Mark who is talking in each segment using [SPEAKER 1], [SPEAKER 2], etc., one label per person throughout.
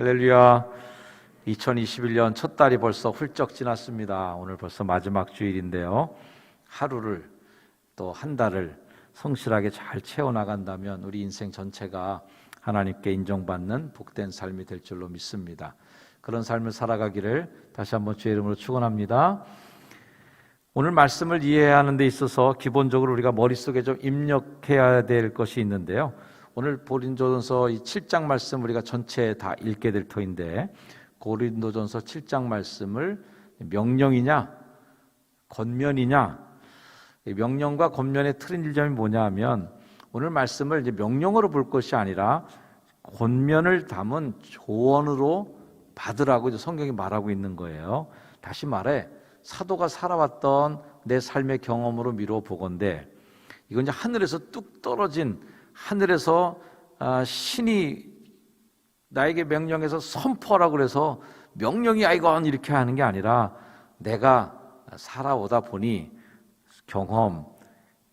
[SPEAKER 1] 할렐루야. 2021년 첫 달이 벌써 훌쩍 지났습니다. 오늘 벌써 마지막 주일인데요. 하루를 또 한 달을 성실하게 잘 채워나간다면 우리 인생 전체가 하나님께 인정받는 복된 삶이 될 줄로 믿습니다. 그런 삶을 살아가기를 다시 한번 주의 이름으로 축원합니다. 오늘 말씀을 이해하는 데 있어서 기본적으로 우리가 머릿속에 좀 입력해야 될 것이 있는데요. 오늘 고린도전서 이 7장 말씀 우리가 전체 다 읽게 될 터인데, 고린도전서 7장 말씀을 명령이냐 권면이냐, 명령과 권면의 틀린 점이 뭐냐 하면, 오늘 말씀을 이제 명령으로 볼 것이 아니라 권면을 담은 조언으로 받으라고 이제 성경이 말하고 있는 거예요. 다시 말해 사도가 살아왔던 내 삶의 경험으로 미루어 보건대, 이건 이제 하늘에서 뚝 떨어진, 하늘에서 신이 나에게 명령해서 선포하라고 그래서 명령이 이건 이렇게 하는 게 아니라, 내가 살아오다 보니 경험,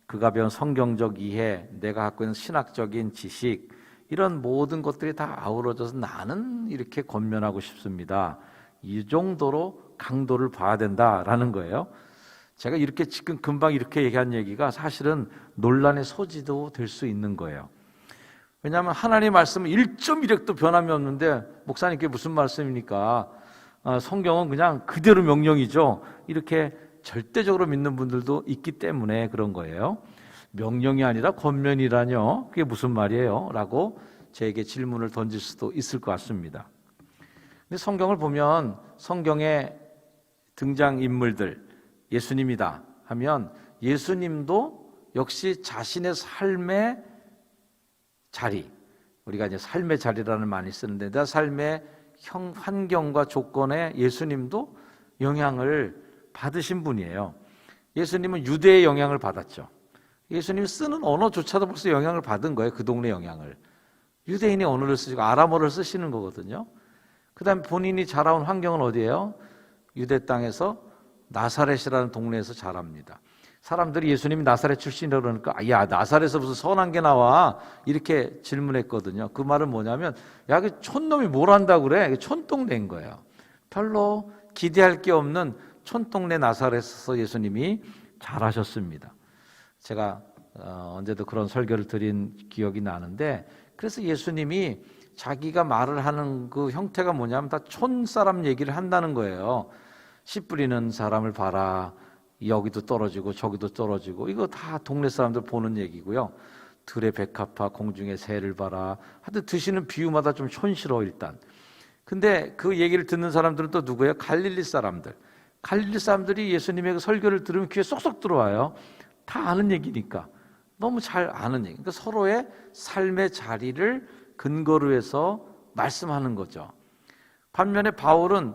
[SPEAKER 1] 그가 배운 성경적 이해, 내가 갖고 있는 신학적인 지식, 이런 모든 것들이 다 아우러져서 나는 이렇게 권면하고 싶습니다. 이 정도로 강도를 봐야 된다라는 거예요. 제가 이렇게 지금 금방 이렇게 얘기한 얘기가 사실은 논란의 소지도 될 수 있는 거예요. 왜냐하면 하나님의 말씀은 1.1핵도 변함이 없는데 목사님께 무슨 말씀입니까? 성경은 그냥 그대로 명령이죠. 이렇게 절대적으로 믿는 분들도 있기 때문에 그런 거예요. 명령이 아니라 권면이라뇨? 그게 무슨 말이에요? 라고 제게 질문을 던질 수도 있을 것 같습니다. 근데 성경을 보면 성경의 등장인물들, 예수님이다 하면 예수님도 역시 자신의 삶의 자리, 우리가 이제 삶의 자리라는 말을 쓰는데, 내 삶의 환경과 조건에 예수님도 영향을 받으신 분이에요. 예수님은 유대의 영향을 받았죠. 예수님이 쓰는 언어조차도 벌써 영향을 받은 거예요. 그 동네 영향을. 유대인이 언어를 쓰시고 아람어를 쓰시는 거거든요. 그 다음에 본인이 자라온 환경은 어디예요? 유대 땅에서 나사렛이라는 동네에서 자랍니다. 사람들이 예수님이 나사렛 출신이라고 그러니까, 야, 나사렛에서 무슨 선한 게 나와? 이렇게 질문했거든요. 그 말은 뭐냐면, 야, 그 촌놈이 뭘 한다고 그래? 촌동네인 거예요. 별로 기대할 게 없는 촌동네 나사렛에서 예수님이 자라셨습니다. 제가 언제도 그런 설교를 드린 기억이 나는데, 그래서 예수님이 자기가 말을 하는 그 형태가 뭐냐면 다 촌사람 얘기를 한다는 거예요. 씨 뿌리는 사람을 봐라. 여기도 떨어지고 저기도 떨어지고, 이거 다 동네 사람들 보는 얘기고요. 들의 백합화, 공중의 새를 봐라. 하여튼 드시는 비유마다 좀 촌스러워 일단. 근데 그 얘기를 듣는 사람들은 또 누구예요? 갈릴리 사람들. 갈릴리 사람들이 예수님의 그 설교를 들으면 귀에 쏙쏙 들어와요. 다 아는 얘기니까. 너무 잘 아는 얘기. 그러니까 서로의 삶의 자리를 근거로 해서 말씀하는 거죠. 반면에 바울은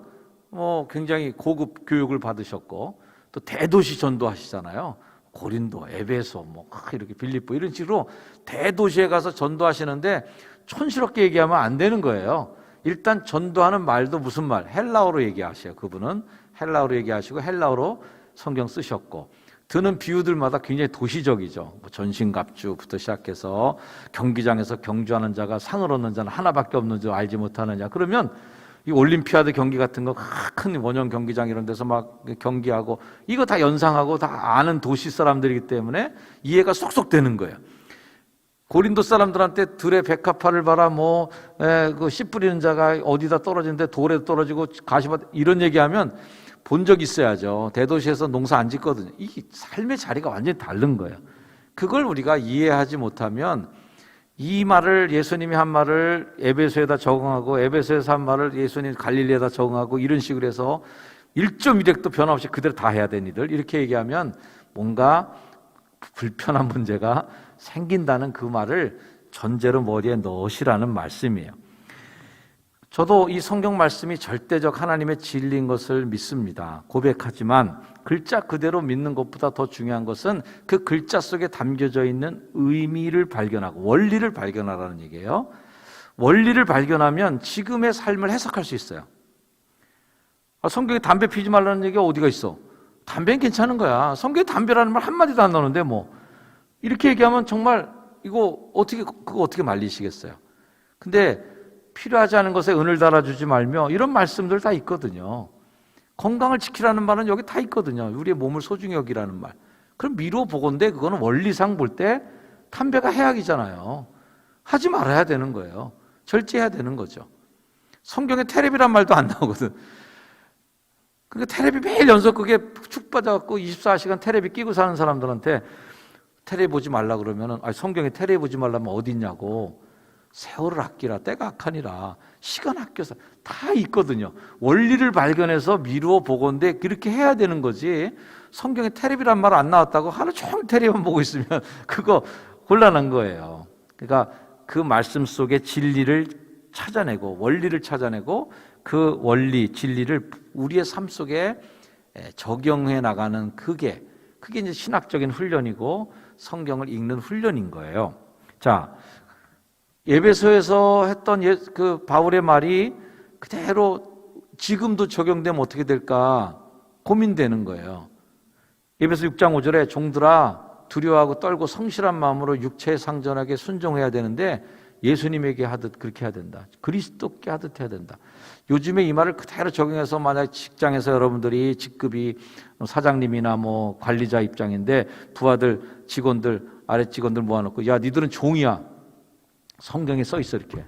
[SPEAKER 1] 굉장히 고급 교육을 받으셨고, 또 대도시 전도하시잖아요. 고린도, 에베소, 이렇게 빌립보 이런 식으로 대도시에 가서 전도하시는데 촌스럽게 얘기하면 안 되는 거예요. 일단 전도하는 말도 무슨 말? 헬라어로 얘기하셔요. 그분은 헬라어로 얘기하시고 헬라어로 성경 쓰셨고, 드는 비유들마다 굉장히 도시적이죠. 전신갑주부터 시작해서 경기장에서 경주하는 자가 상을 얻는 자는 하나밖에 없는 줄 알지 못하느냐. 그러면 이 올림피아드 경기 같은 거 큰 원형 경기장 이런 데서 막 경기하고, 이거 다 연상하고 다 아는 도시 사람들이기 때문에 이해가 쏙쏙 되는 거예요. 고린도 사람들한테 들의 백합화를 봐라, 그 씨 뿌리는 자가 어디다 떨어지는데 돌에 떨어지고 가시밭, 이런 얘기하면 본 적 있어야죠. 대도시에서 농사 안 짓거든요. 이 삶의 자리가 완전히 다른 거예요. 그걸 우리가 이해하지 못하면 이 말을, 예수님이 한 말을 에베소에다 적응하고, 에베소에서 한 말을 예수님 갈릴리에다 적응하고, 이런 식으로 해서 1.1핵도 변함없이 그대로 다 해야 되는 이들, 이렇게 얘기하면 뭔가 불편한 문제가 생긴다는 그 말을 전제로 머리에 넣으시라는 말씀이에요. 저도 이 성경 말씀이 절대적 하나님의 진리인 것을 믿습니다. 고백하지만 글자 그대로 믿는 것보다 더 중요한 것은 그 글자 속에 담겨져 있는 의미를 발견하고 원리를 발견하라는 얘기예요. 원리를 발견하면 지금의 삶을 해석할 수 있어요. 성경에 담배 피지 말라는 얘기가 어디가 있어? 담배는 괜찮은 거야. 성경에 담배라는 말 한마디도 안 나오는데 이렇게 얘기하면 정말 그거 어떻게 말리시겠어요? 근데 필요하지 않은 것에 은을 달아주지 말며 이런 말씀들 다 있거든요. 건강을 지키라는 말은 여기 다 있거든요. 우리의 몸을 소중히 여기라는 말. 그럼 미루어 보건대 그거는 원리상 볼 때 담배가 해악이잖아요. 하지 말아야 되는 거예요. 절제해야 되는 거죠. 성경에 테레비란 말도 안 나오거든. 그러니까 테레비 매일 연속 그게 축 빠져갖고 24시간 테레비 끼고 사는 사람들한테 테레비 보지 말라 그러면은 성경에 테레비 보지 말라면 어디 있냐고. 세월을 아끼라 때가 악하니라. 시간 아껴서 다 있거든요. 원리를 발견해서 미루어 보건대 그렇게 해야 되는 거지. 성경에 테레비란 말 안 나왔다고 하루 종일 테레비만 보고 있으면 그거 곤란한 거예요. 그러니까 그 말씀 속에 진리를 찾아내고 원리를 찾아내고 그 원리, 진리를 우리의 삶 속에 적용해 나가는 그게 이제 신학적인 훈련이고 성경을 읽는 훈련인 거예요. 자, 에베소에서 했던 그 바울의 말이 그대로 지금도 적용되면 어떻게 될까 고민되는 거예요. 에베소 6장 5절에 종들아 두려워하고 떨고 성실한 마음으로 육체의 상전하게 순종해야 되는데 예수님에게 하듯 그렇게 해야 된다. 그리스도께 하듯 해야 된다. 요즘에 이 말을 그대로 적용해서 만약 직장에서 여러분들이 직급이 사장님이나 뭐 관리자 입장인데 부하들, 직원들, 아래 직원들 모아놓고 야 니들은 종이야. 성경에 써 있어 이렇게.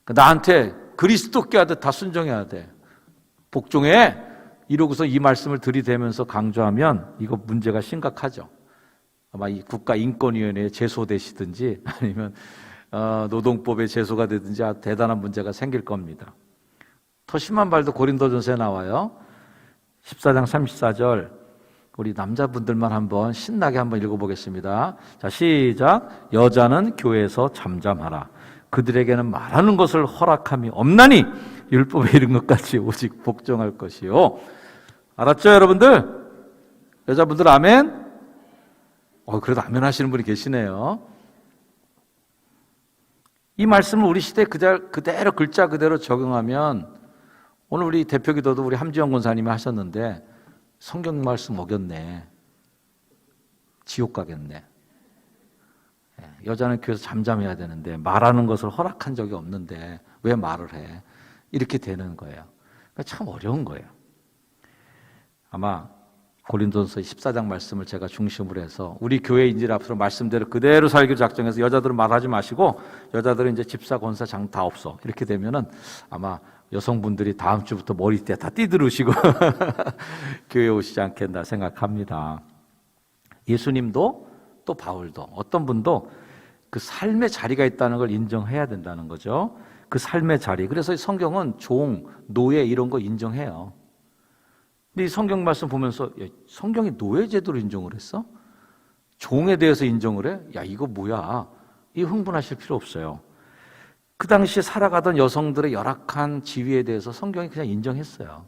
[SPEAKER 1] 나한테 그리스도께 하듯 다 순종해야 돼. 복종해. 이러고서 이 말씀을 들이대면서 강조하면 이거 문제가 심각하죠. 아마 이 국가인권위원회에 제소되시든지 아니면 노동법에 제소가 되든지 대단한 문제가 생길 겁니다. 더 심한 말도 고린도전서에 나와요. 14장 34절 우리 남자분들만 한번 신나게 한번 읽어보겠습니다. 자, 시작. 여자는 교회에서 잠잠하라. 그들에게는 말하는 것을 허락함이 없나니 율법에 이른 것 같이 오직 복종할 것이요. 알았죠, 여러분들? 여자분들 아멘? 그래도 아멘 하시는 분이 계시네요. 이 말씀을 우리 시대에 그대로 글자 그대로 적용하면 오늘 우리 대표 기도도 우리 함지영 권사님이 하셨는데 성경 말씀 어겼네. 지옥 가겠네. 여자는 교회에서 잠잠해야 되는데 말하는 것을 허락한 적이 없는데 왜 말을 해? 이렇게 되는 거예요. 그러니까 참 어려운 거예요. 아마 고린도전서 14장 말씀을 제가 중심으로 해서 우리 교회인들 앞으로 말씀대로 그대로 살기로 작정해서 여자들은 말하지 마시고 여자들은 이제 집사, 권사, 장 다 없어. 이렇게 되면은 아마 여성분들이 다음 주부터 머리띠에 다 띠들으시고 교회에 오시지 않겠나 생각합니다. 예수님도 또 바울도 어떤 분도 그 삶의 자리가 있다는 걸 인정해야 된다는 거죠. 그 삶의 자리. 그래서 성경은 종, 노예 이런 거 인정해요. 근데 이 성경 말씀 보면서 성경이 노예 제도를 인정을 했어? 종에 대해서 인정을 해? 야 이거 뭐야? 이 흥분하실 필요 없어요. 그 당시에 살아가던 여성들의 열악한 지위에 대해서 성경이 그냥 인정했어요.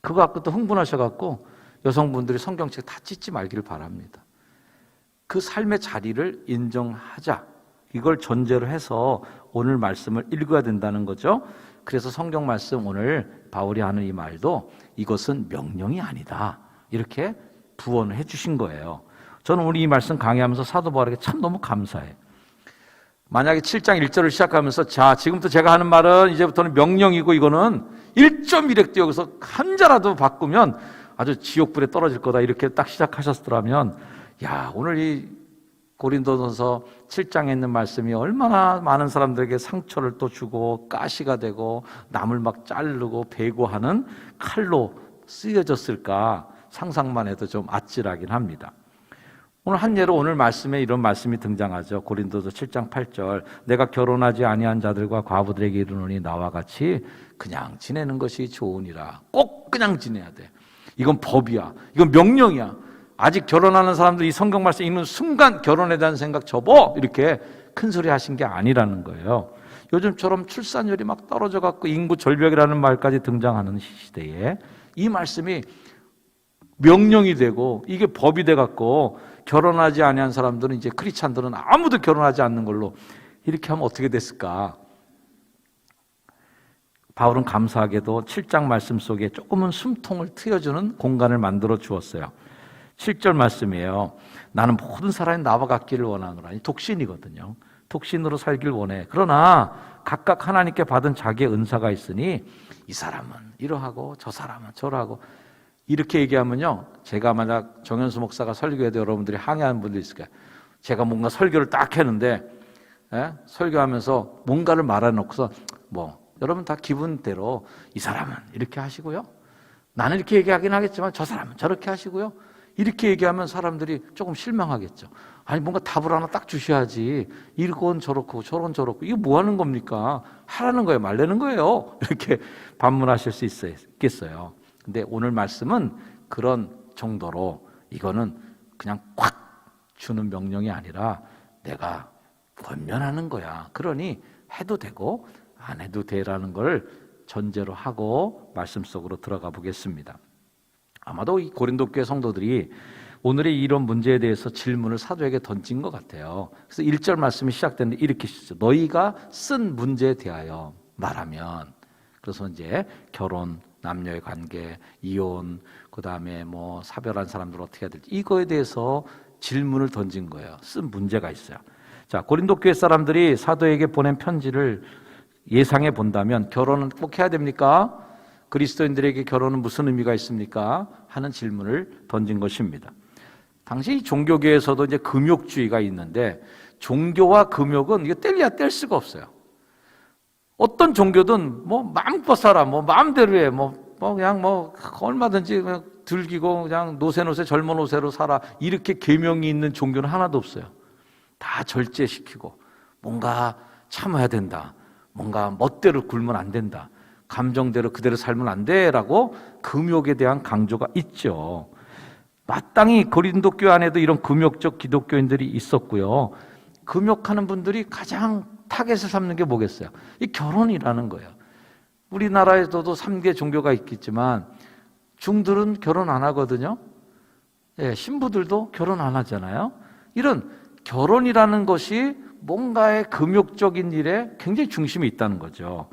[SPEAKER 1] 그거 갖고 또 흥분하셔갖고 여성분들이 성경책 다 찢지 말기를 바랍니다. 그 삶의 자리를 인정하자. 이걸 전제로 해서 오늘 말씀을 읽어야 된다는 거죠. 그래서 성경 말씀 오늘 바울이 하는 이 말도 이것은 명령이 아니다. 이렇게 부언을 해주신 거예요. 저는 오늘 이 말씀 강의하면서 사도 바울에게 참 너무 감사해요. 만약에 7장 1절을 시작하면서 자 지금부터 제가 하는 말은 이제부터는 명령이고 이거는 1.1획도 여기서 한 자라도 바꾸면 아주 지옥불에 떨어질 거다 이렇게 딱 시작하셨더라면 야 오늘 이 고린도전서 7장에 있는 말씀이 얼마나 많은 사람들에게 상처를 또 주고 가시가 되고 남을 막 자르고 배고하는 칼로 쓰여졌을까 상상만 해도 좀 아찔하긴 합니다. 오늘 한 예로 오늘 말씀에 이런 말씀이 등장하죠. 고린도서 7장 8절 내가 결혼하지 아니한 자들과 과부들에게 이르노니 나와 같이 그냥 지내는 것이 좋으니라. 꼭 그냥 지내야 돼. 이건 법이야. 이건 명령이야. 아직 결혼하는 사람들 이 성경 말씀 읽는 순간 결혼에 대한 생각 접어 이렇게 큰 소리 하신 게 아니라는 거예요. 요즘처럼 출산율이 막 떨어져 갖고 인구 절벽이라는 말까지 등장하는 시대에 이 말씀이 명령이 되고 이게 법이 돼 갖고 결혼하지 아니한 사람들은 이제 크리스찬들은 아무도 결혼하지 않는 걸로 이렇게 하면 어떻게 됐을까? 바울은 감사하게도 7장 말씀 속에 조금은 숨통을 트여주는 공간을 만들어 주었어요. 7절 말씀이에요. 나는 모든 사람이 나와 같기를 원하노라. 독신이거든요. 독신으로 살길 원해. 그러나 각각 하나님께 받은 자기의 은사가 있으니 이 사람은 이러하고 저 사람은 저러하고 이렇게 얘기하면요, 제가 만약 정현수 목사가 설교해도 여러분들이 항의하는 분도 있을 거예요. 제가 뭔가 설교를 딱 했는데 설교하면서 뭔가를 말해놓고서 여러분 다 기분대로 이 사람은 이렇게 하시고요, 나는 이렇게 얘기하긴 하겠지만 저 사람은 저렇게 하시고요, 이렇게 얘기하면 사람들이 조금 실망하겠죠. 아니 뭔가 답을 하나 딱 주셔야지, 이건 저렇고 저런 저렇고 이거 뭐 하는 겁니까? 하라는 거예요, 말라는 거예요? 이렇게 반문하실 수 있겠어요. 근데 오늘 말씀은 그런 정도로 이거는 그냥 콱 주는 명령이 아니라 내가 권면하는 거야. 그러니 해도 되고 안 해도 돼라는 걸 전제로 하고 말씀 속으로 들어가 보겠습니다. 아마도 이 고린도 교회 성도들이 오늘의 이런 문제에 대해서 질문을 사도에게 던진 것 같아요. 그래서 1절 말씀이 시작되는데 이렇게 시죠. 너희가 쓴 문제에 대하여 말하면, 그래서 이제 결혼, 남녀의 관계, 이혼, 그 다음에 사별한 사람들 어떻게 해야 될지 이거에 대해서 질문을 던진 거예요. 쓴 문제가 있어요. 자, 고린도 교회 사람들이 사도에게 보낸 편지를 예상해 본다면 결혼은 꼭 해야 됩니까? 그리스도인들에게 결혼은 무슨 의미가 있습니까? 하는 질문을 던진 것입니다. 당시 종교계에서도 이제 금욕주의가 있는데 종교와 금욕은 이게 뗄래야 뗄 수가 없어요. 어떤 종교든 마음껏 살아, 마음대로 해, 그냥 얼마든지 그냥 즐기고 그냥 노세 젊은 노세로 살아, 이렇게 계명이 있는 종교는 하나도 없어요. 다 절제시키고 뭔가 참아야 된다, 뭔가 멋대로 굴면 안 된다, 감정대로 그대로 살면 안 돼라고 금욕에 대한 강조가 있죠. 마땅히 고린도 교회 안에도 이런 금욕적 기독교인들이 있었고요. 금욕하는 분들이 가장 타겟을 삼는 게 뭐겠어요? 이 결혼이라는 거예요. 우리나라에서도 3개 종교가 있겠지만 중들은 결혼 안 하거든요. 신부들도 결혼 안 하잖아요. 이런 결혼이라는 것이 뭔가의 금욕적인 일에 굉장히 중심이 있다는 거죠.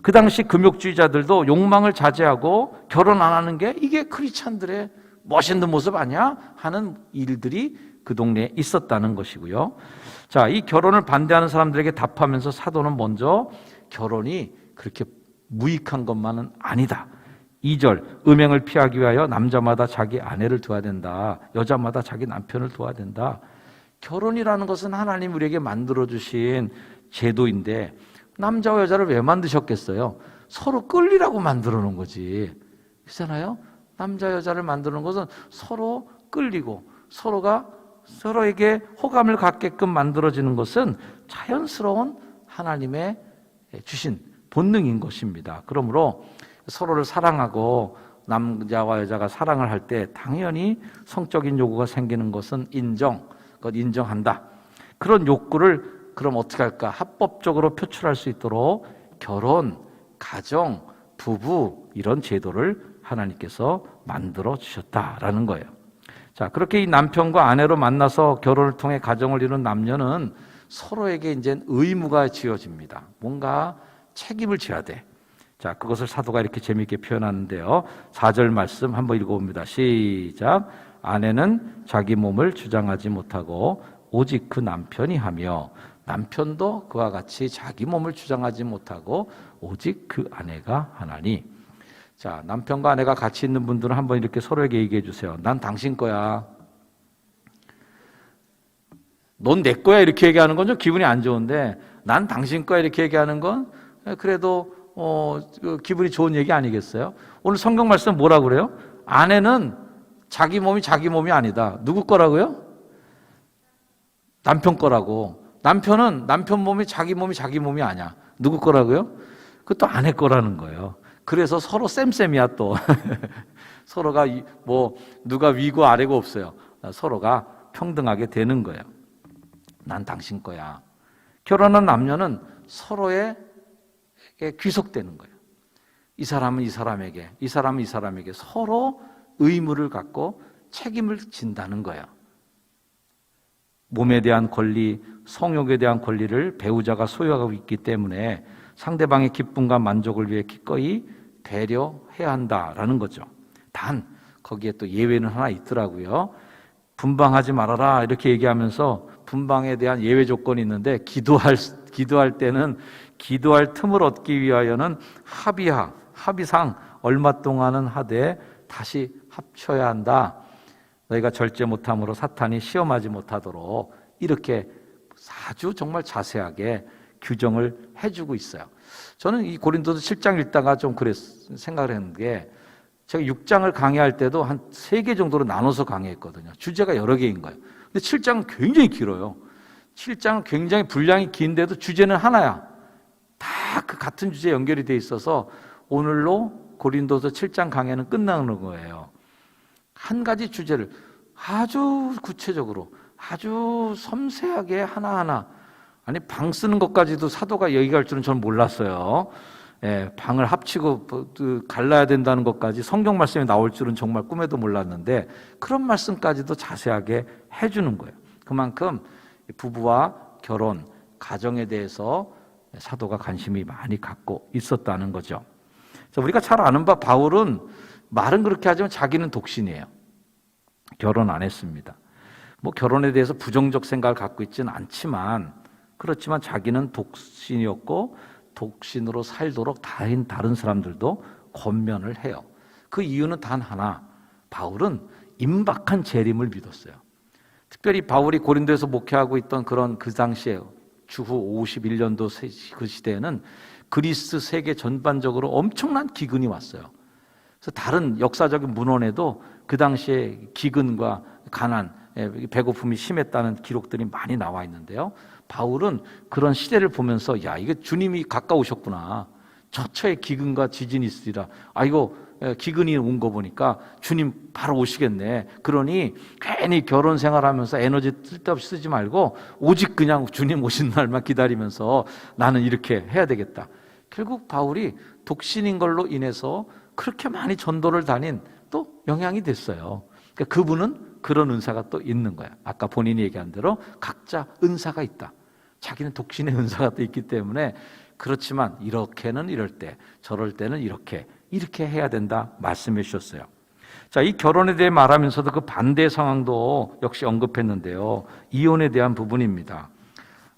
[SPEAKER 1] 그 당시 금욕주의자들도 욕망을 자제하고 결혼 안 하는 게 이게 크리스찬들의 멋있는 모습 아니야? 하는 일들이 그 동네에 있었다는 것이고요. 자, 이 결혼을 반대하는 사람들에게 답하면서 사도는 먼저 결혼이 그렇게 무익한 것만은 아니다. 2절, 음행을 피하기 위하여 남자마다 자기 아내를 두어야 된다. 여자마다 자기 남편을 두어야 된다. 결혼이라는 것은 하나님 우리에게 만들어주신 제도인데 남자와 여자를 왜 만드셨겠어요? 서로 끌리라고 만들어 놓은 거지. 그렇잖아요? 남자 여자를 만드는 것은 서로 끌리고 서로가 서로에게 호감을 갖게끔 만들어지는 것은 자연스러운 하나님의 주신 본능인 것입니다. 그러므로 서로를 사랑하고 남자와 여자가 사랑을 할 때 당연히 성적인 요구가 생기는 것은 그것 인정한다. 그런 욕구를 그럼 어떻게 할까? 합법적으로 표출할 수 있도록 결혼, 가정, 부부 이런 제도를 하나님께서 만들어 주셨다라는 거예요. 자, 그렇게 이 남편과 아내로 만나서 결혼을 통해 가정을 이룬 남녀는 서로에게 이제 의무가 지어집니다. 뭔가 책임을 져야 돼. 자, 그것을 사도가 이렇게 재미있게 표현하는데요. 4절 말씀 한번 읽어봅니다. 시작. 아내는 자기 몸을 주장하지 못하고 오직 그 남편이 하며 남편도 그와 같이 자기 몸을 주장하지 못하고 오직 그 아내가 하나니. 자, 남편과 아내가 같이 있는 분들은 한번 이렇게 서로에게 얘기해 주세요. 난 당신 거야. 넌 내 거야. 이렇게 얘기하는 건 좀 기분이 안 좋은데 난 당신 거야. 이렇게 얘기하는 건 그래도 기분이 좋은 얘기 아니겠어요? 오늘 성경 말씀 뭐라고 그래요? 아내는 자기 몸이 자기 몸이 아니다. 누구 거라고요? 남편 거라고. 남편은 남편 몸이 자기 몸이 아니야. 누구 거라고요? 그것도 아내 거라는 거예요. 그래서 서로 쌤쌤이야 또. 서로가 누가 위고 아래고 없어요. 서로가 평등하게 되는 거예요. 난 당신 거야. 결혼한 남녀는 서로에게 귀속되는 거예요. 이 사람은 이 사람에게, 이 사람은 이 사람에게 서로 의무를 갖고 책임을 진다는 거예요. 몸에 대한 권리, 성욕에 대한 권리를 배우자가 소유하고 있기 때문에 상대방의 기쁨과 만족을 위해 기꺼이 배려해야 한다라는 거죠. 단 거기에 또 예외는 하나 있더라고요. 분방하지 말아라 이렇게 얘기하면서 분방에 대한 예외 조건이 있는데 기도할 때는 기도할 틈을 얻기 위하여는 합의상 얼마 동안은 하되 다시 합쳐야 한다. 너희가 절제 못함으로 사탄이 시험하지 못하도록 이렇게 아주 정말 자세하게 규정을 해주고 있어요. 저는 이 고린도서 7장 읽다가 좀 생각을 했는 게 제가 6장을 강의할 때도 한 3개 정도로 나눠서 강의했거든요. 주제가 여러 개인 거예요. 근데 7장은 굉장히 길어요. 7장은 굉장히 분량이 긴데도 주제는 하나야. 다 그 같은 주제에 연결이 돼 있어서 오늘로 고린도서 7장 강의는 끝나는 거예요. 한 가지 주제를 아주 구체적으로 아주 섬세하게 하나하나, 아니 방 쓰는 것까지도 사도가 얘기할 줄은 저는 몰랐어요. 방을 합치고 갈라야 된다는 것까지 성경 말씀이 나올 줄은 정말 꿈에도 몰랐는데 그런 말씀까지도 자세하게 해주는 거예요. 그만큼 부부와 결혼, 가정에 대해서 사도가 관심이 많이 갖고 있었다는 거죠. 우리가 잘 아는 바 바울은 말은 그렇게 하지만 자기는 독신이에요. 결혼 안 했습니다. 결혼에 대해서 부정적 생각을 갖고 있지는 않지만 그렇지만 자기는 독신이었고 독신으로 살도록 다른 사람들도 권면을 해요. 그 이유는 단 하나, 바울은 임박한 재림을 믿었어요. 특별히 바울이 고린도에서 목회하고 있던 그런 그 당시에 주후 51년도 그 시대에는 그리스 세계 전반적으로 엄청난 기근이 왔어요. 그래서 다른 역사적인 문헌에도 그 당시에 기근과 가난, 배고픔이 심했다는 기록들이 많이 나와 있는데요. 바울은 그런 시대를 보면서 이게 주님이 가까우셨구나. 처처에 기근과 지진이 있으리라. 이거 기근이 온 거 보니까 주님 바로 오시겠네. 그러니 괜히 결혼 생활하면서 에너지 쓸데없이 쓰지 말고 오직 그냥 주님 오신 날만 기다리면서 나는 이렇게 해야 되겠다. 결국 바울이 독신인 걸로 인해서 그렇게 많이 전도를 다닌 또 영향이 됐어요. 그러니까 그분은 그런 은사가 또 있는 거야. 아까 본인이 얘기한 대로 각자 은사가 있다. 자기는 독신의 은사가 또 있기 때문에 그렇지만 이렇게는 이럴 때, 저럴 때는 이렇게 해야 된다 말씀해 주셨어요. 이 결혼에 대해 말하면서도 그 반대 상황도 역시 언급했는데요. 이혼에 대한 부분입니다.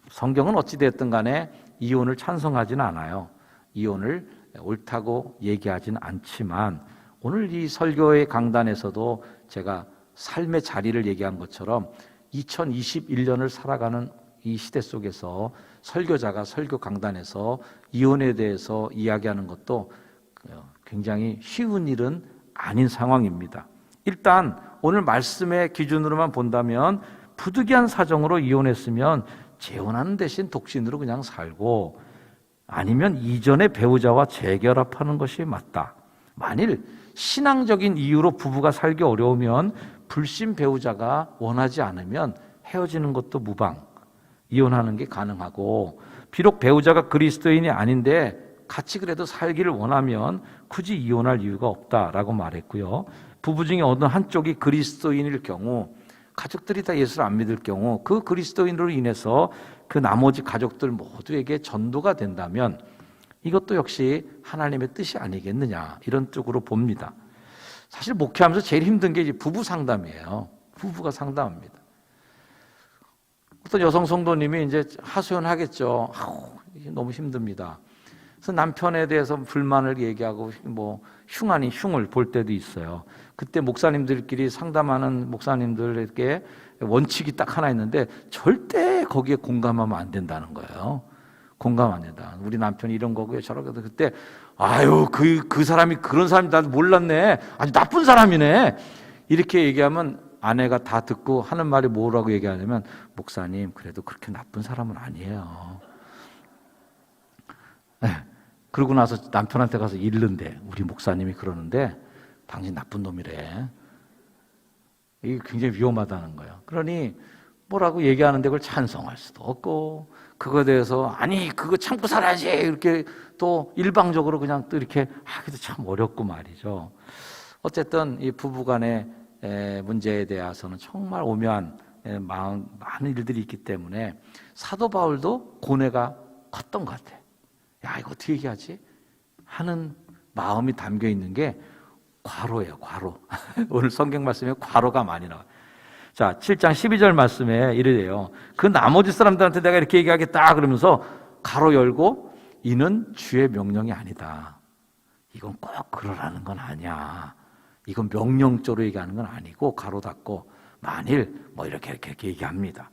[SPEAKER 1] 성경은 어찌됐든 간에 이혼을 찬성하지는 않아요. 이혼을 옳다고 얘기하지는 않지만 오늘 이 설교의 강단에서도 제가 삶의 자리를 얘기한 것처럼 2021년을 살아가는 이 시대 속에서 설교자가 설교 강단에서 이혼에 대해서 이야기하는 것도 굉장히 쉬운 일은 아닌 상황입니다. 일단 오늘 말씀의 기준으로만 본다면 부득이한 사정으로 이혼했으면 재혼하는 대신 독신으로 그냥 살고 아니면 이전의 배우자와 재결합하는 것이 맞다. 만일 신앙적인 이유로 부부가 살기 어려우면 불신 배우자가 원하지 않으면 헤어지는 것도 무방, 이혼하는 게 가능하고 비록 배우자가 그리스도인이 아닌데 같이 그래도 살기를 원하면 굳이 이혼할 이유가 없다라고 말했고요. 부부 중에 어느 한쪽이 그리스도인일 경우 가족들이 다 예수를 안 믿을 경우 그 그리스도인으로 인해서 그 나머지 가족들 모두에게 전도가 된다면 이것도 역시 하나님의 뜻이 아니겠느냐 이런 쪽으로 봅니다. 사실 목회하면서 제일 힘든 게 이제 부부 상담이에요. 부부가 상담합니다. 어떤 여성 성도님이 이제 하소연하겠죠. 너무 힘듭니다. 그래서 남편에 대해서 불만을 얘기하고 흉 아닌 흉을 볼 때도 있어요. 그때 목사님들끼리 상담하는 목사님들에게 원칙이 딱 하나 있는데 절대 거기에 공감하면 안 된다는 거예요. 공감 안 된다. 우리 남편이 이런 거고요. 저런 거고. 그때 그 사람이 그런 사람이 나도 몰랐네. 아주 나쁜 사람이네. 이렇게 얘기하면 아내가 다 듣고 하는 말이 뭐라고 얘기하냐면 목사님 그래도 그렇게 나쁜 사람은 아니에요. 네. 그러고 나서 남편한테 가서 잃는데 우리 목사님이 그러는데 당신 나쁜 놈이래. 이게 굉장히 위험하다는 거예요. 그러니 뭐라고 얘기하는데 그걸 찬성할 수도 없고 그거에 대해서 아니 그거 참고 살아야지 이렇게 또 일방적으로 그냥 또 이렇게 하기도 참 어렵고 말이죠. 어쨌든 이 부부간의 문제에 대해서는 정말 오묘한 많은 일들이 있기 때문에 사도 바울도 고뇌가 컸던 것 같아요. 이거 어떻게 얘기하지? 하는 마음이 담겨 있는 게 과로예요. 과로. 오늘 성경 말씀에 과로가 많이 나와요. 자, 7장 12절 말씀에 이래요. 그 나머지 사람들한테 내가 이렇게 얘기하겠다 그러면서 가로 열고 이는 주의 명령이 아니다. 이건 꼭 그러라는 건 아니야. 이건 명령적으로 얘기하는 건 아니고 가로 닫고 만일 뭐 이렇게 얘기합니다.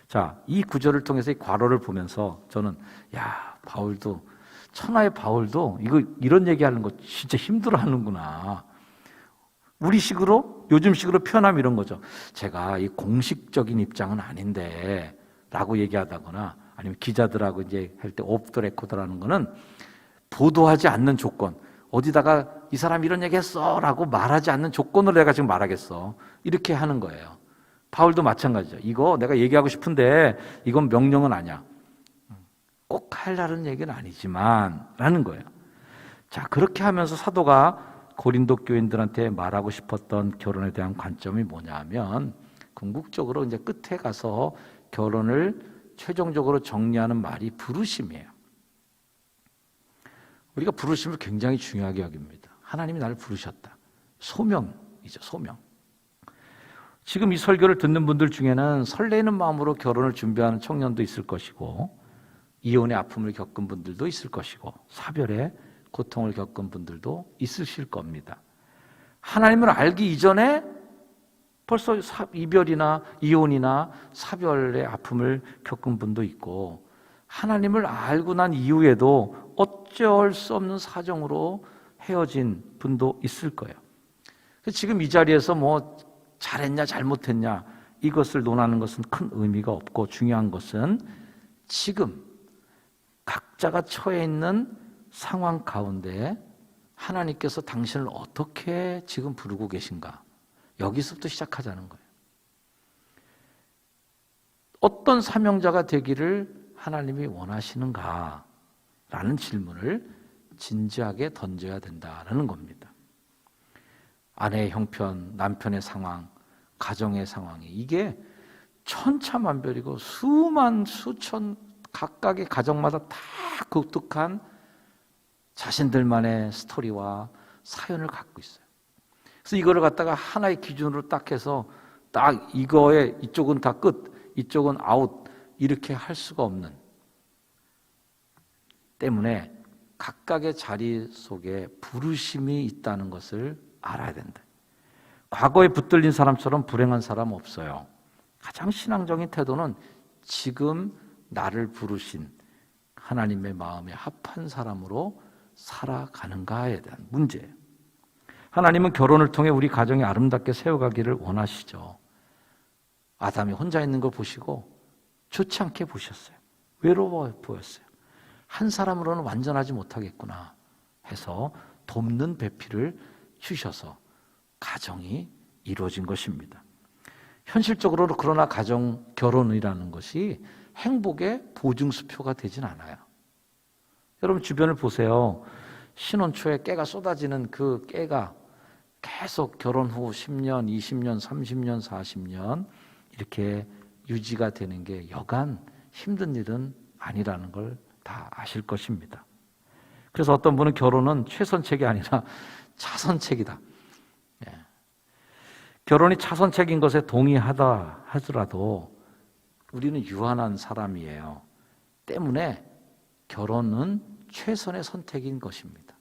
[SPEAKER 1] 자, 이 구절을 통해서 이 괄호를 보면서 저는 야, 바울도 천하의 바울도 이런 얘기하는 거 진짜 힘들어하는구나. 우리식으로 요즘식으로 표현하면 이런 거죠. 제가 이 공식적인 입장은 아닌데 라고 얘기하다거나 아니면 기자들하고 이제 할 때 오프 더 레코드라는 거는 보도하지 않는 조건, 어디다가 이 사람 이런 얘기 했어 라고 말하지 않는 조건으로 내가 지금 말하겠어, 이렇게 하는 거예요. 바울도 마찬가지죠. 이거 내가 얘기하고 싶은데 이건 명령은 아니야, 꼭 하려는 얘기는 아니지만 라는 거예요. 자, 그렇게 하면서 사도가 고린도 교인들한테 말하고 싶었던 결혼에 대한 관점이 뭐냐 하면 궁극적으로 이제 끝에 가서 결혼을 최종적으로 정리하는 말이 부르심이에요. 우리가 부르심을 굉장히 중요하게 여깁니다. 하나님이 나를 부르셨다. 소명이죠, 소명. 지금 이 설교를 듣는 분들 중에는 설레이는 마음으로 결혼을 준비하는 청년도 있을 것이고, 이혼의 아픔을 겪은 분들도 있을 것이고, 사별의 고통을 겪은 분들도 있으실 겁니다. 하나님을 알기 이전에 벌써 이별이나 이혼이나 사별의 아픔을 겪은 분도 있고, 하나님을 알고 난 이후에도 어쩔 수 없는 사정으로 헤어진 분도 있을 거예요. 지금 이 자리에서 뭐 잘했냐 잘못했냐 이것을 논하는 것은 큰 의미가 없고, 중요한 것은 지금 각자가 처해 있는 상황 가운데 하나님께서 당신을 어떻게 지금 부르고 계신가, 여기서부터 시작하자는 거예요. 어떤 사명자가 되기를 하나님이 원하시는가 라는 질문을 진지하게 던져야 된다는 겁니다. 아내의 형편, 남편의 상황, 가정의 상황이 이게 천차만별이고 수만 수천 각각의 가정마다 다 독특한 자신들만의 스토리와 사연을 갖고 있어요. 그래서 이거를 갖다가 하나의 기준으로 딱 해서 딱 이거에 이쪽은 다 끝, 이쪽은 아웃 이렇게 할 수가 없는 때문에 각각의 자리 속에 부르심이 있다는 것을 알아야 된다. 과거에 붙들린 사람처럼 불행한 사람 없어요. 가장 신앙적인 태도는 지금 나를 부르신 하나님의 마음에 합한 사람으로 살아가는가에 대한 문제예요. 하나님은 결혼을 통해 우리 가정이 아름답게 세워가기를 원하시죠. 아담이 혼자 있는 걸 보시고 좋지 않게 보셨어요. 외로워 보였어요. 한 사람으로는 완전하지 못하겠구나 해서 돕는 배필을 주셔서 가정이 이루어진 것입니다. 현실적으로는 그러나 가정 결혼이라는 것이 행복의 보증수표가 되진 않아요. 여러분 주변을 보세요. 신혼 초에 깨가 쏟아지는 그 깨가 계속 결혼 후 10년, 20년, 30년, 40년 이렇게 유지가 되는 게 여간 힘든 일은 아니라는 걸 다 아실 것입니다. 그래서 어떤 분은 결혼은 최선책이 아니라 차선책이다. 예. 결혼이 차선책인 것에 동의하다 하더라도 우리는 유한한 사람이에요. 때문에 결혼은 최선의 선택인 것입니다.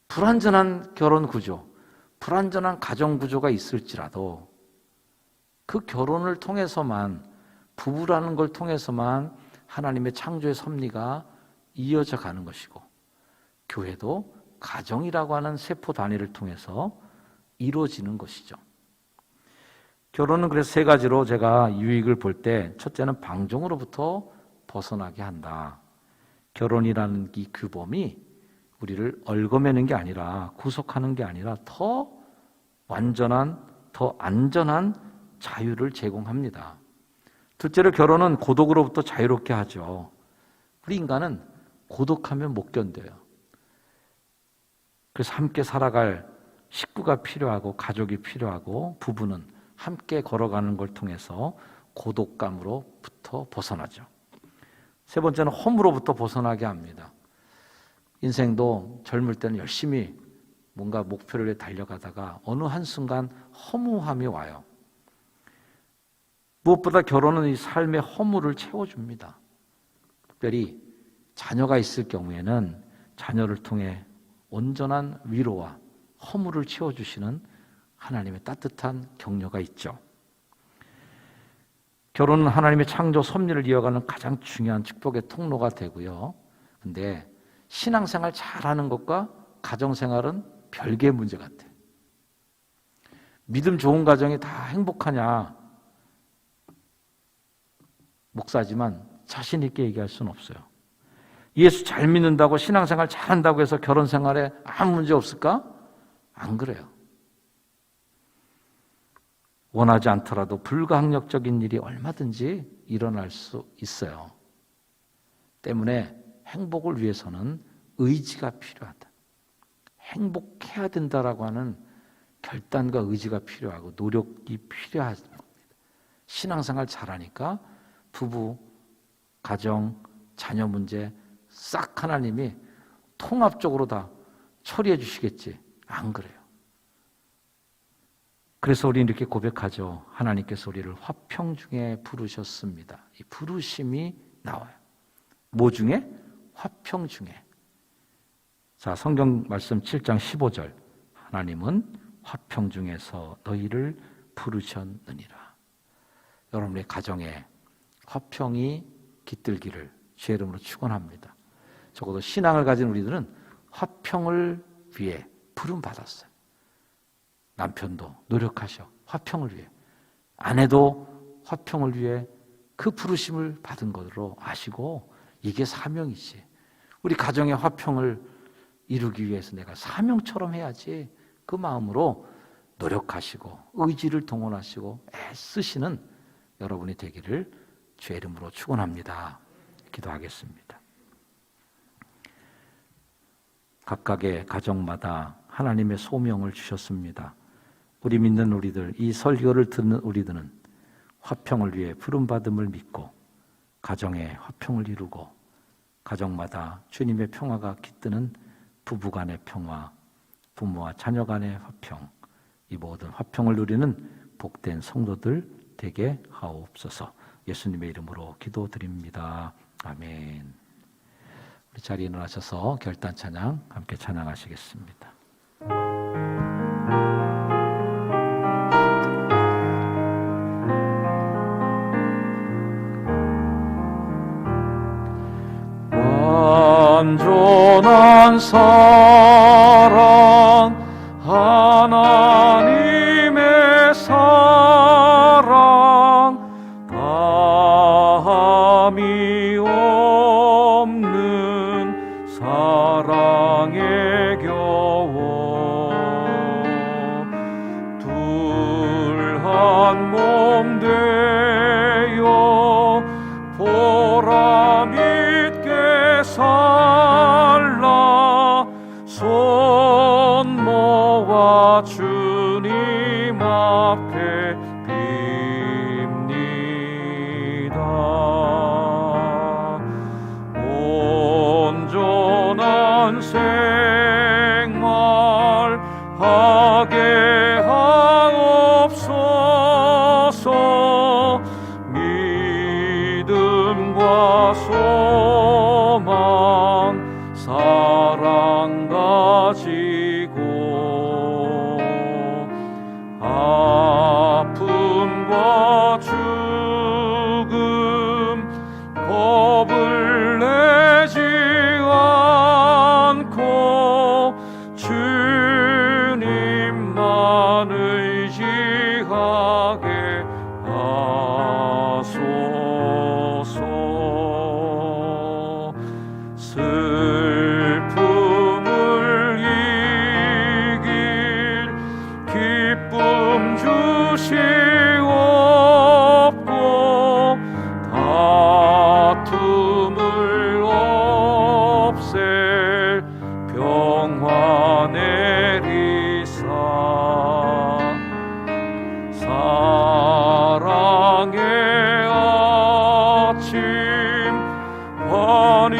[SPEAKER 1] 불완전한 결혼 구조, 불완전한 가정 구조가 있을지라도 그 결혼을 통해서만, 부부라는 걸 통해서만 하나님의 창조의 섭리가 이어져 가는 것이고, 교회도 가정이라고 하는 세포 단위를 통해서 이루어지는 것이죠. 결혼은 그래서 세 가지로 제가 유익을 볼 때, 첫째는 방종으로부터 벗어나게 한다. 결혼이라는 이 규범이 우리를 얽어매는 게 아니라, 구속하는 게 아니라 더 완전한, 더 안전한 자유를 제공합니다. 둘째로 결혼은 고독으로부터 자유롭게 하죠. 우리 인간은 고독하면 못 견뎌요. 그래서 함께 살아갈 식구가 필요하고 가족이 필요하고, 부부는 함께 걸어가는 걸 통해서 고독감으로부터 벗어나죠. 세 번째는 험으로부터 벗어나게 합니다. 인생도 젊을 때는 열심히 뭔가 목표를 위해 달려가다가 어느 한순간 허무함이 와요. 무엇보다 결혼은 이 삶의 허물을 채워줍니다. 특별히 자녀가 있을 경우에는 자녀를 통해 온전한 위로와 허물을 채워주시는 하나님의 따뜻한 격려가 있죠. 결혼은 하나님의 창조 섭리를 이어가는 가장 중요한 축복의 통로가 되고요. 근데 신앙생활 잘하는 것과 가정생활은 별개의 문제 같아요. 믿음 좋은 가정이 다 행복하냐? 목사지만 자신 있게 얘기할 수는 없어요. 예수 잘 믿는다고 신앙생활 잘한다고 해서 결혼생활에 아무 문제 없을까? 안 그래요. 원하지 않더라도 불가항력적인 일이 얼마든지 일어날 수 있어요. 때문에 행복을 위해서는 의지가 필요하다. 행복해야 된다라고 하는 결단과 의지가 필요하고 노력이 필요한 겁니다. 신앙생활 잘하니까 부부, 가정, 자녀 문제 싹 하나님이 통합적으로 다 처리해 주시겠지. 안 그래요. 그래서 우리는 이렇게 고백하죠. 하나님께서 우리를 화평 중에 부르셨습니다. 이 부르심이 나와요. 뭐 중에? 화평 중에. 자, 성경 말씀 7장 15절. 하나님은 화평 중에서 너희를 부르셨느니라. 여러분의 가정에 화평이 깃들기를 주의 이름으로 축원합니다. 적어도 신앙을 가진 우리들은 화평을 위해 부름받았어요. 남편도 노력하셔. 화평을 위해. 아내도 화평을 위해 그 부르심을 받은 것으로 아시고 이게 사명이지. 우리 가정의 화평을 이루기 위해서 내가 사명처럼 해야지. 그 마음으로 노력하시고 의지를 동원하시고 애쓰시는 여러분이 되기를 주의 이름으로 축원합니다. 기도하겠습니다. 각각의 가정마다 하나님의 소명을 주셨습니다. 우리 믿는 우리들, 이 설교를 듣는 우리들은 화평을 위해 부름받음을 믿고 가정의 화평을 이루고 가정마다 주님의 평화가 깃드는 부부간의 평화, 부모와 자녀 간의 화평, 이 모든 화평을 누리는 복된 성도들 되게 하옵소서. 예수님의 이름으로 기도드립니다. 아멘. 우리 자리에 일어나셔서 결단 찬양 함께 찬양하시겠습니다. 완전한 사랑, 하나님의 사랑, 다함이 없는 사랑에 겨워 둘 한 몸 되어 보람 있게 살라 손 모아 주님 앞에 빕니다. 온전한 생활 하게 하옵소서. 믿음과 소망 사랑 가지고 아픔과 죽음 겁을 내지 않고 주님만 의지하게 하소서. 슬픔을 이길 기쁨 주시옵고 다툼을 없앨 평화 내리사 사랑의 아침 환히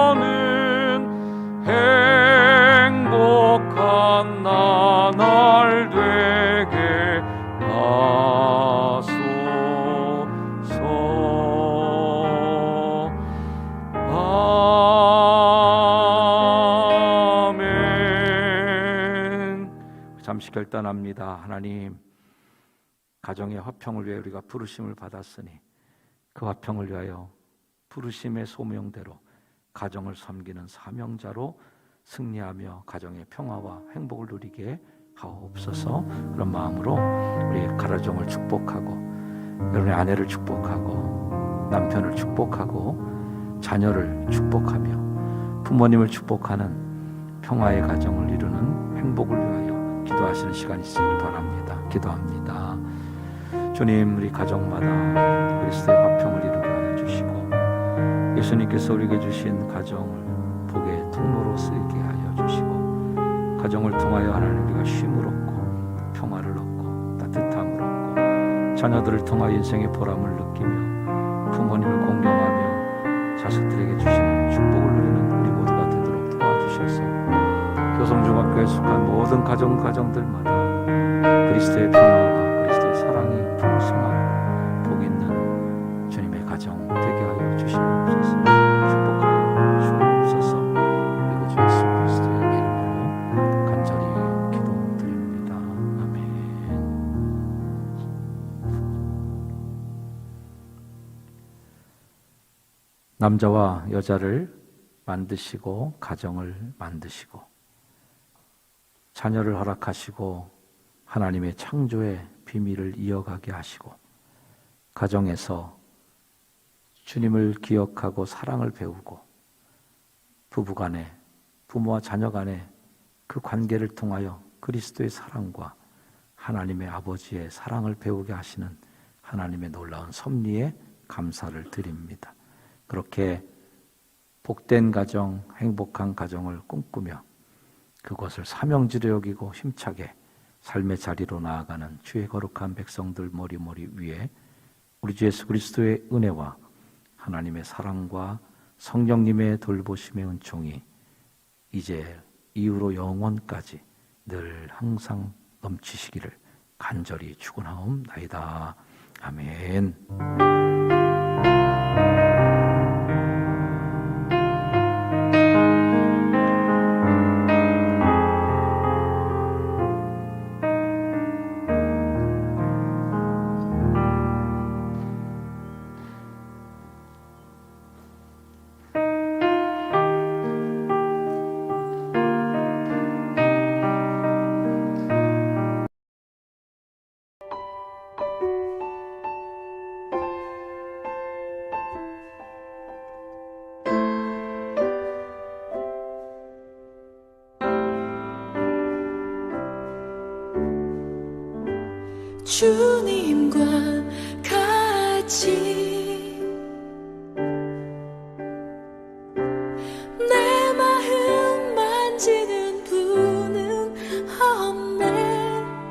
[SPEAKER 1] 동통하는 행복한 나날 되게 잠시 결단합니다. 하나님, 가정의 화평을 위해 우리가 부르심을 받았으니 그 화평을 위하여 부르심의 소명대로 가정을 섬기는 사명자로 승리하며 가정의 평화와 행복을 누리게 하옵소서. 그런 마음으로 우리 가정을 축복하고 여러분의 아내를 축복하고 남편을 축복하고 자녀를 축복하며 부모님을 축복하는 평화의 가정을 이루는 행복을 위하여 기도하시는 시간이 있기를 바랍니다. 기도합니다. 주님, 우리 가정마다 그리스도의 화평을 이루게 하여 주시고 예수님께서 우리에게 주신 가정을 복의 통로로 쓰이게 하여 주시고 가정을 통하여 하나님 우리가 쉼을 얻고 평화를 얻고 따뜻함을 얻고 자녀들을 통하여 인생의 보람을 느끼며 부모님을 공경하며 자식들에게 주시는 축복을 누리는 우리 모두가 되도록 도와주셔서 교성중학교에 속한 모든 가정들마다 그리스도의 평화와 그리스도의 사랑이 풍성한 복 있는 주님의 가정 되게 하여 주시옵소서. 축복하여 주옵소서. 그리고 주 예수 그리스도의 이름으로 간절히 기도드립니다. 아멘. 남자와 여자를 만드시고 가정을 만드시고 자녀를 허락하시고 하나님의 창조의 비밀을 이어가게 하시고 가정에서 주님을 기억하고 사랑을 배우고 부부간에 부모와 자녀간에 그 관계를 통하여 그리스도의 사랑과 하나님의 아버지의 사랑을 배우게 하시는 하나님의 놀라운 섭리에 감사를 드립니다. 그렇게 복된 가정, 행복한 가정을 꿈꾸며 그것을 사명지로 여기고 힘차게 삶의 자리로 나아가는 주의 거룩한 백성들 머리 위에 우리 주 예수 그리스도의 은혜와 하나님의 사랑과 성령님의 돌보심의 은총이 이제 이후로 영원까지 늘 항상 넘치시기를 간절히 축원하옵나이다. 아멘.
[SPEAKER 2] 주님